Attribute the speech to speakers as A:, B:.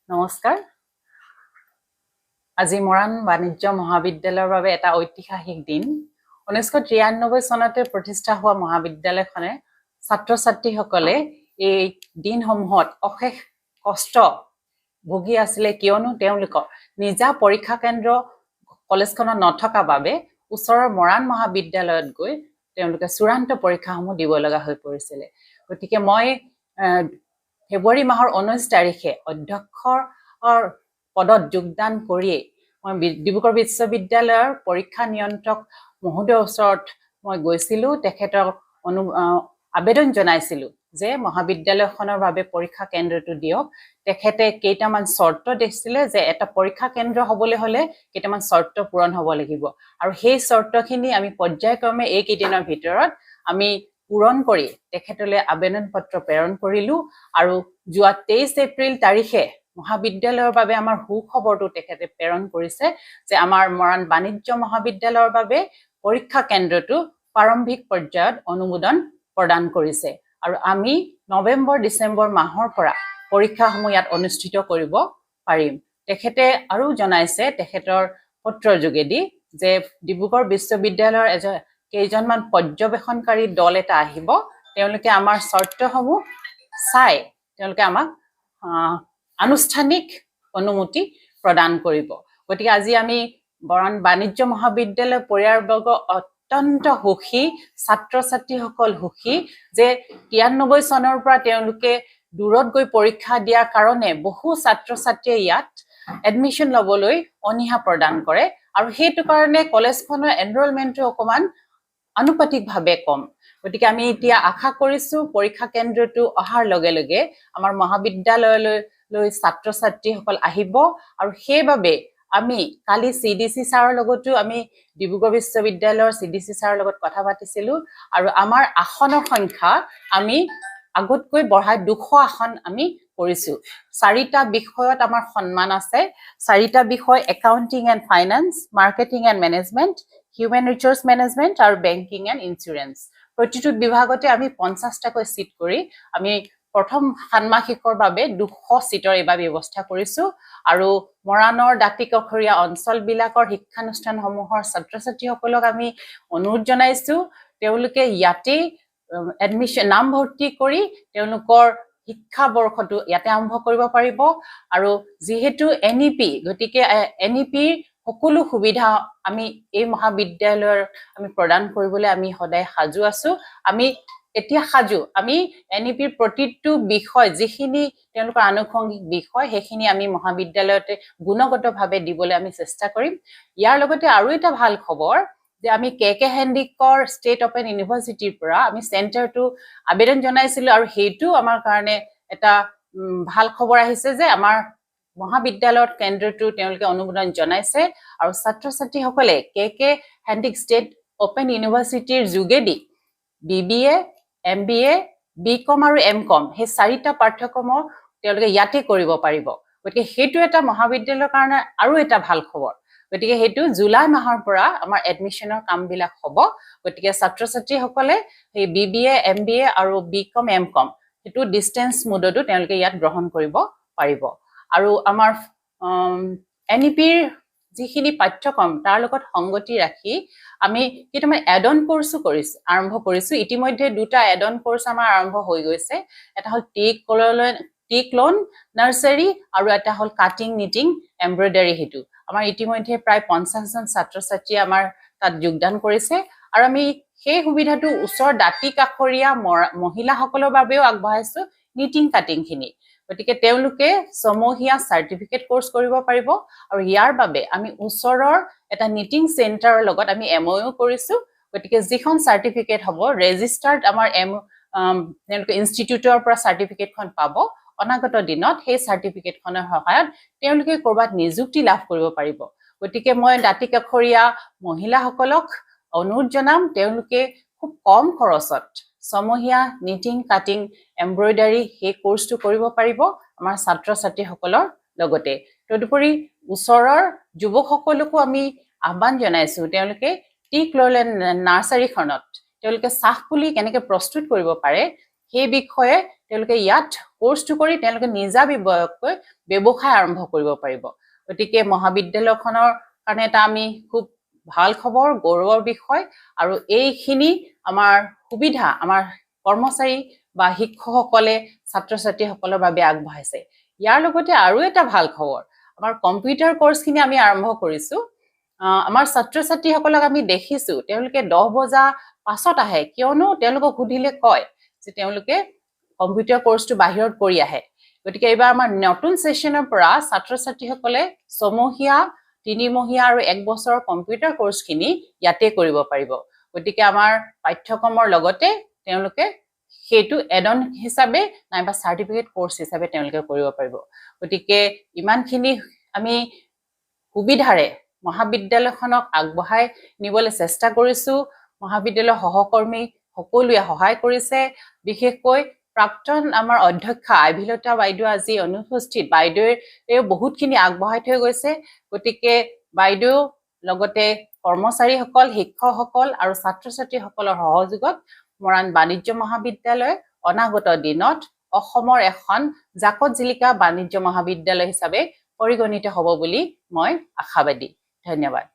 A: নমস্কাৰ আজি মৰাণ বাণিজ্য মহাবিদ্যালয়ৰ বাবে এটা ঐতিহাসিক দিন 1993 চনতে প্ৰতিষ্ঠা হোৱা মহাবিদ্যালয়খনে ছাত্ৰ-ছাত্ৰীসকলে এই দিনসমূহত অশেষ কষ্ট ভুগি আছিল কিয়নো তেওঁলোকৰ নিজা পৰীক্ষা কেন্দ্ৰ কলেজখনত নথকা বাবে ওচৰৰ মৰাণ মহাবিদ্যালয়ত গৈ তেওঁলোকে চূড়ান্ত পৰীক্ষাসমূহ দিব লগা হৈ পৰিছিল গতিকে মই ফেব্ৰুৱাৰী মাহৰ 19 তাৰিখে অধ্যক্ষৰ পদত যোগদান কৰিয়ে মই ডিব্ৰুগড় বিশ্ববিদ্যালয়ৰ পৰীক্ষা নিয়ন্ত্ৰক মহোদয়ৰ ওচৰত মই গৈছিলো তেখেতক আবেদন জনাইছিলো যে মহাবিদ্যালয়খনৰ বাবে পৰীক্ষা কেন্দ্ৰটো দিয়ক তেখেতে কেইটামান চৰ্ত দিছিলে যে এটা পৰীক্ষা কেন্দ্ৰ হ'বলৈ হলে কেইটামান চৰ্ত পূৰণ হ'ব লাগিব আৰু সেই চৰ্তখিনি আমি পৰ্যায়ক্ৰমে এই কেইদিনৰ ভিতৰত আমি পূৰণ কৰি তেখেতলৈ আবেদন পত্ৰ প্ৰেৰণ কৰিলো আৰু যোৱা 23 এপ্ৰিল তাৰিখে মহাবিদ্যালয়ৰ বাবে আমাৰ সুখবৰটো তেখেতে প্ৰেৰণ কৰিছে যে আমাৰ মৰাণ বাণিজ্য মহাবিদ্যালয়ৰ বাবে পৰীক্ষা কেন্দ্ৰটো প্ৰাৰম্ভিক পৰ্যায়ত অনুমোদন প্ৰদান কৰিছে আৰু আমি নৱেম্বৰ ডিচেম্বৰ মাহৰ পৰা পৰীক্ষাসমূহ ইয়াত অনুষ্ঠিত কৰিব পাৰিম তেখেতে আৰু জনাইছে তেখেতৰ পত্ৰৰ যোগেদি যে ডিব্ৰুগড় বিশ্ববিদ্যালয়ৰ কেইজনমান পৰ্যবেক্ষণকাৰী দল এটা আহিব তেওঁলোকে আমাৰ চৰ্তসমূহ চাই তেওঁলোকে আমাক আনুষ্ঠানিক অনুমতি প্ৰদান কৰিব গতিকে আজি আমি মৰাণ বাণিজ্য মহাবিদ্যালয় পৰিয়ালবৰ্গ অত্যন্ত সুখী ছাত্ৰ-ছাত্ৰীসকল সুখী যে 93 চনৰ পৰা তেওঁলোকে দূৰত গৈ পৰীক্ষা দিয়াৰ কাৰণে বহু ছাত্ৰ-ছাত্ৰীয়ে ইয়াত এডমিশন লবলৈ অনীহা প্ৰদান কৰে আৰু সেইটো কাৰণে কলেজখনৰ এনৰোলমেন্টটো অকমান আনুপাতিকভাৱে কম গতিকে আমি এতিয়া আশা কৰিছো পৰীক্ষা কেন্দ্ৰটো অহাৰ লগে লগে আমাৰ মহাবিদ্যালয়লৈ ছাত্ৰ-ছাত্ৰীসকল আহিব আৰু সেইবাবে আমি কালি সিডিসি ছাৰৰ লগতো আমি ডিব্ৰুগড় বিশ্ববিদ্যালয়ৰ সিডিসি ছাৰৰ লগত কথা পাতিছিলো আৰু আমাৰ আসনৰ সংখ্যা আমি আগতকৈ বঢ়াই 200 আসন আমি কৰিছো 4টা বিষয়ত আমাৰ সন্মান আছে 4টা বিষয় accounting and finance marketing and management human resource management আৰু বেংকিং এণ্ড ইন্স্যুৰেন্স প্ৰতিটো বিভাগতে আমি 50টাকৈ সিট কৰি আমি প্ৰথম ষান্মাসিকৰ বাবে 200 সিটৰ এবাৰ ব্যৱস্থা কৰিছো আৰু মৰাণৰ দাঁতিকাষৰীয়া অঞ্চলবিলাকৰ শিক্ষানুষ্ঠানসমূহৰ ছাত্ৰ-ছাত্ৰীসকলক আমি অনুৰোধ জনাইছো তেওঁলোকে ইয়াতে এডমিশন নাম ভৰ্তি কৰি তেওঁলোকৰ শিক্ষা বৰ্ষটো ইয়াতে আৰম্ভ কৰিব পাৰিব আৰু যেহেতু এনইপি গতিকে এনইপি সকলো সুবিধা আমি এই মহাবিদ্যালয়ৰ আমি প্ৰদান কৰিবলৈ আমি সদায় সাজু আছো আমি এতিয়া সাজু আমি এনইপিৰ প্ৰতিটো বিষয় যিখিনি তেওঁলোকৰ আনুষংগিক বিষয় সেইখিনি আমি মহাবিদ্যালয়তে গুণগতভাৱে দিবলৈ আমি চেষ্টা কৰিম ইয়াৰ লগতে আৰু এটা ভাল খবৰ যে আমি কেকে হেণ্ডিকৰ ষ্টেট ওপেন ইউনিভাৰ্চিটিৰ পৰা আমি চেণ্টাৰটো আবেদন জনাইছিলো আৰু সেইটো আমাৰ কাৰণে এটা ভাল খবৰ আহিছে যে আমাৰ মহাবিদ্যালয়ৰ কেন্দ্ৰটো তেওঁলোকে অনুমোদন জনাইছে আৰু ছাত্ৰ-ছাত্ৰীসকলে কেকে হেণ্ডিক ষ্টেট ওপেন ইউনিভাৰ্চিটিৰ যোগেদি বিবিএ এমবিএ বিকম আৰু এমকম সেই 4টা পাঠ্যক্ৰম তেওঁলোকে ইয়াতে কৰিব পাৰিব গতিকে সেইটো এটা মহাবিদ্যালয়ৰ কাৰণে আৰু এটা ভাল খবৰ গতিকে সেইটো জুলাই মাহৰ পৰা আমাৰ এডমিশনৰ কামবিলাক হ'ব গতিকে ছাত্ৰ-ছাত্ৰীসকলে এই বিবিএ এমবিএ আৰু বিকম এমকম সেইটো ডিসটেন্স মোডতো তেওঁলোকে ইয়াত গ্ৰহণ কৰিব পাৰিব আৰু আমাৰ এনইপিৰ যিখিনি পাঠ্যক্ৰম তাৰ লগত সংগতি ৰাখি আমি কিমান এডন কোৰ্সও আৰম্ভ কৰিছো ইতিমধ্যে দুটা এডন কোৰ্স আমাৰ আৰম্ভ হৈ গৈছে এটা হল টি ক্লোন নাৰ্সাৰী আৰু এটা হল কাটিং নিটিং এমব্ৰয়ডাৰী হেতু আমাৰ ইতিমধ্যে প্ৰায় 50 জন ছাত্ৰ-ছাত্ৰী আমাৰ তাত যোগদান কৰিছে আৰু আমি সেই সুবিধাটো ওচৰ দাঁতিকাষৰীয়া মহিলাসকলৰ বাবেও আগবঢ়াইছো নিটিং কাটিং খিনি গতিকে তেওঁলোকে সমহীয়া সাৰ্টিফিকেট কোৰ্স কৰিব পাৰিব আৰু ইয়াৰ বাবে আমি ওচৰৰ এটা নিটিং চেণ্টাৰৰ লগত আমি এমঅইউ কৰিছো গতিকে যিখন সাৰ্টিফিকেট হ'ব ৰেজিষ্টাৰ্ড আমাৰ তেওঁলোকে ইনষ্টিটিউটৰ পৰা সাৰ্টিফিকেটখন পাব অনাগত দিনত সেই সাৰ্টিফিকেটখনৰ সহায়ত তেওঁলোকে কৰবাত নিযুক্তি লাভ কৰিব পাৰিব গতিকে মই দাঁতিকাষৰীয়া মহিলাসকলক অনুৰোধ জনাম তেওঁলোকে খুব কম খৰচত সমহীয়া নিটিং কাটিং এমব্ৰয়ডাৰী সেই কোৰ্সটো কৰিব পাৰিব আমাৰ ছাত্ৰ-ছাত্ৰীসকলৰ লগতে তদুপৰি ওচৰৰ যুৱকসকলকো আমি আহ্বান জনাইছো তেওঁলোকে টি ক্লোন নাৰ্সাৰীখনত তেওঁলোকে চাহ পুলি কেনেকৈ প্ৰস্তুত কৰিব পাৰে সেই বিষয়ে তেওঁলোকে ইয়াত কোৰ্সটো কৰি তেওঁলোকে নিজাববীয়াকৈ ব্যৱসায় আৰম্ভ কৰিব পাৰিব গতিকে মহাবিদ্যালয়খনৰ কাৰণে এটা আমি খুব ভাল খবৰ গৌৰৱৰ বিষয় আৰু এইখিনি আমাৰ সুবিধা আমাৰ কৰ্মচাৰী বা শিক্ষকসকলে ছাত্ৰ ছাত্ৰীসকলৰ বাবে আগবঢ়াইছে ইয়াৰ লগতে আৰু এটা ভাল খবৰ আমাৰ কম্পিউটাৰ কোৰ্সখিনি আমি আৰম্ভ কৰিছো আমাৰ ছাত্ৰ ছাত্ৰীসকলক আমি দেখিছো তেওঁলোকে 10 বজা পাছত আহে কিয়নো তেওঁলোকক সুধিলে কয় যে তেওঁলোকে কম্পিউটাৰ কোৰ্সটো বাহিৰত কৰি আহে গতিকে এইবাৰ আমাৰ নতুন সেশনৰ পৰা ছাত্ৰ ছাত্ৰীসকলে ছমহীয়া 3 মহীয়া আৰু 1 বছৰৰ কম্পিউটাৰ কোৰ্সখিনি ইয়াতে কৰিব পাৰিব গতিকে আমাৰ পাঠ্যক্ৰমৰ লগতে তেওঁলোকে সেইটো এডন হিচাপে নাইবা সাৰ্টিফিকেট কোৰ্স হিচাপে তেওঁলোকে কৰিব পাৰিব গতিকে ইমানখিনি আমি সুবিধাৰে মহাবিদ্যালয়খনক আগবঢ়াই নিবলৈ চেষ্টা কৰিছো মহাবিদ্যালয়ৰ সহকৰ্মী সকলোৱে সহায় কৰিছে বিশেষকৈ প্ৰাক্তন আমাৰ অধ্যক্ষা আইভিলতা বাইদেউ আজি অনুপস্থিত বাইদেউৰ বহুতখিনি আগবঢ়াই থৈ গৈছে গতিকে বাইদেউ লগতে কৰ্মচাৰীসকল শিক্ষকসকল আৰু ছাত্ৰ ছাত্ৰীসকলৰ সহযোগত মৰাণ বাণিজ্য মহাবিদ্যালয় অনাগত দিনত অসমৰ এখন জাকত জিলিকা বাণিজ্য মহাবিদ্যালয় হিচাপে পৰিগণিত হ'ব বুলি মই আশাবাদী ধন্যবাদ